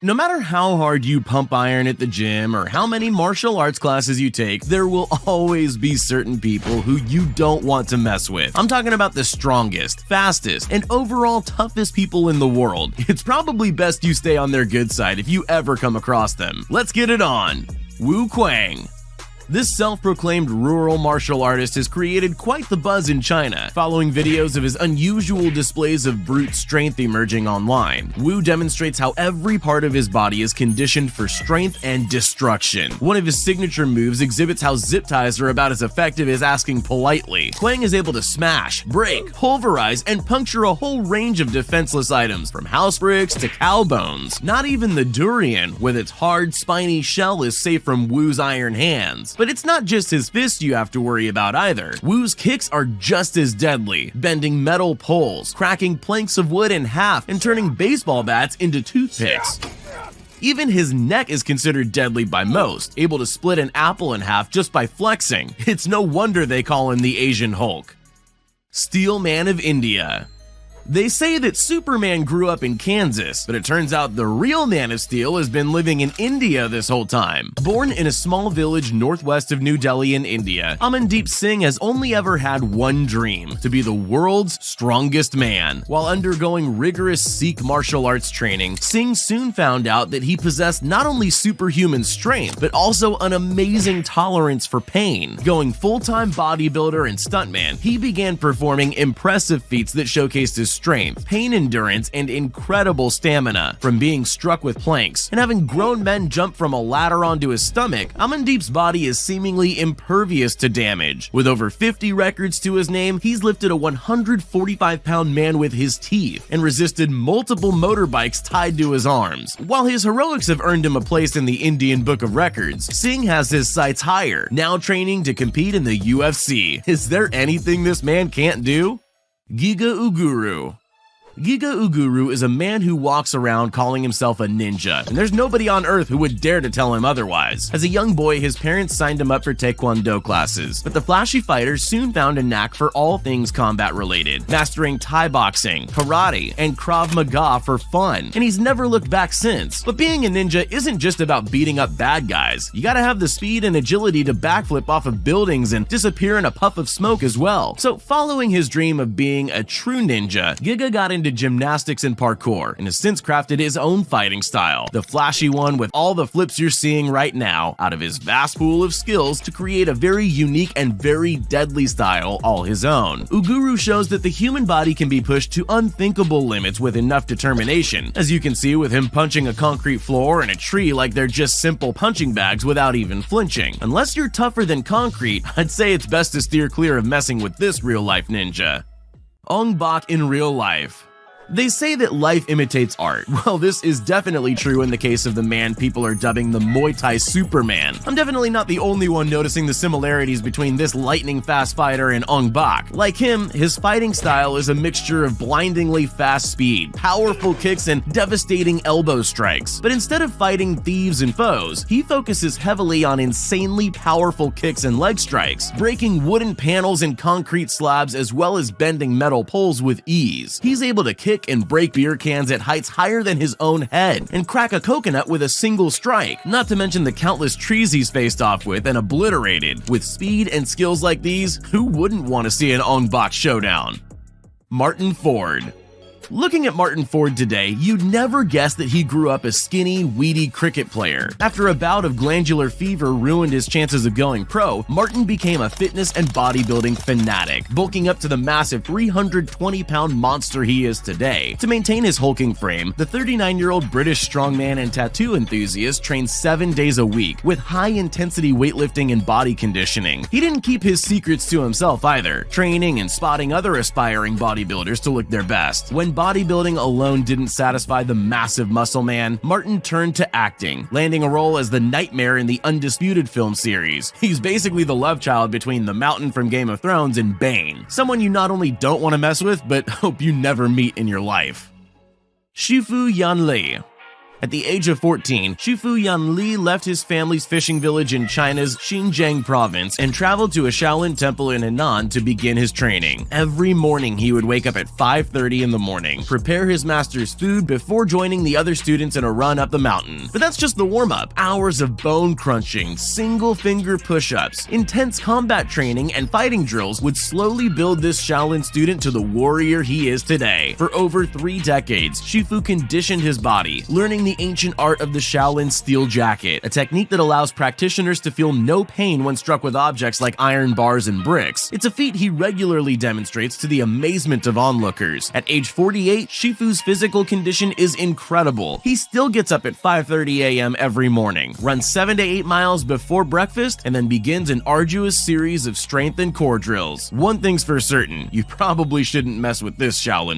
No matter how hard you pump iron at the gym or how many martial arts classes you take, there will always be certain people who you don't want to mess with. I'm talking about the strongest, fastest, and overall toughest people in the world. It's probably best you stay on their good side if you ever come across them. Let's get it on. Wu Quang. This self-proclaimed rural martial artist has created quite the buzz in China, following videos of his unusual displays of brute strength emerging online. Wu demonstrates how every part of his body is conditioned for strength and destruction. One of his signature moves exhibits how zip ties are about as effective as asking politely. Quang is able to smash, break, pulverize, and puncture a whole range of defenseless items, from house bricks to cow bones. Not even the durian, with its hard, spiny shell, is safe from Wu's iron hands. But it's not just his fists you have to worry about either. Wu's kicks are just as deadly, bending metal poles, cracking planks of wood in half, and turning baseball bats into toothpicks. Even his neck is considered deadly by most, able to split an apple in half just by flexing. It's no wonder they call him the Asian Hulk. Steel Man of India. They say that Superman grew up in Kansas, but it turns out the real Man of Steel has been living in India this whole time. Born in a small village northwest of New Delhi in India, Amandeep Singh has only ever had one dream: to be the world's strongest man. While undergoing rigorous Sikh martial arts training, Singh soon found out that he possessed not only superhuman strength, but also an amazing tolerance for pain. Going full-time bodybuilder and stuntman, he began performing impressive feats that showcased his strength, pain endurance, and incredible stamina. From being struck with planks and having grown men jump from a ladder onto his stomach, Amandeep's body is seemingly impervious to damage. With over 50 records to his name, he's lifted a 145-pound man with his teeth and resisted multiple motorbikes tied to his arms. While his heroics have earned him a place in the Indian Book of Records, Singh has his sights higher, now training to compete in the UFC. Is there anything this man can't do? Giga Uguru. Giga Uguru is a man who walks around calling himself a ninja, and there's nobody on earth who would dare to tell him otherwise. As a young boy, his parents signed him up for taekwondo classes, but the flashy fighter soon found a knack for all things combat related, mastering Thai boxing, karate, and Krav Maga for fun, and he's never looked back since. But being a ninja isn't just about beating up bad guys. You gotta have the speed and agility to backflip off of buildings and disappear in a puff of smoke as well. So following his dream of being a true ninja, Giga got into gymnastics and parkour, and has since crafted his own fighting style, the flashy one with all the flips you're seeing right now, out of his vast pool of skills to create a very unique and very deadly style all his own. Uguru shows that the human body can be pushed to unthinkable limits with enough determination, as you can see with him punching a concrete floor and a tree like they're just simple punching bags without even flinching. Unless you're tougher than concrete, I'd say it's best to steer clear of messing with this real-life ninja. Ong Bak in real life. They say that life imitates art. Well, this is definitely true in the case of the man people are dubbing the Muay Thai Superman. I'm definitely not the only one noticing the similarities between this lightning-fast fighter and Ong Bak. Like him, his fighting style is a mixture of blindingly fast speed, powerful kicks, and devastating elbow strikes. But instead of fighting thieves and foes, he focuses heavily on insanely powerful kicks and leg strikes, breaking wooden panels and concrete slabs as well as bending metal poles with ease. He's able to kick and break beer cans at heights higher than his own head, and crack a coconut with a single strike, not to mention the countless trees he's faced off with and obliterated. With speed and skills like these, who wouldn't want to see an Ong Bak showdown? Martin Ford. Looking at Martin Ford today, you'd never guess that he grew up a skinny, weedy cricket player. After a bout of glandular fever ruined his chances of going pro, Martin became a fitness and bodybuilding fanatic, bulking up to the massive 320-pound monster he is today. To maintain his hulking frame, the 39-year-old British strongman and tattoo enthusiast trains 7 days a week with high-intensity weightlifting and body conditioning. He didn't keep his secrets to himself either, training and spotting other aspiring bodybuilders to look their best. When bodybuilding alone didn't satisfy the massive muscle man, Martin turned to acting, landing a role as the Nightmare in the Undisputed film series. He's basically the love child between the Mountain from Game of Thrones and Bane, someone you not only don't want to mess with, but hope you never meet in your life. Shifu Yanli. At the age of 14, Shifu Yanli left his family's fishing village in China's Xinjiang province and traveled to a Shaolin temple in Henan to begin his training. Every morning he would wake up at 5:30 in the morning, prepare his master's food before joining the other students in a run up the mountain. But that's just the warm-up. Hours of bone-crunching, single-finger push-ups, intense combat training, and fighting drills would slowly build this Shaolin student to the warrior he is today. For over 3 decades, Shifu conditioned his body, learning the ancient art of the Shaolin steel jacket, a technique that allows practitioners to feel no pain when struck with objects like iron bars and bricks. It's a feat he regularly demonstrates to the amazement of onlookers. At age 48, Shifu's physical condition is incredible. He still gets up at 5:30 a.m. every morning, runs 7 to 8 miles before breakfast, and then begins an arduous series of strength and core drills. One thing's for certain, you probably shouldn't mess with this Shaolin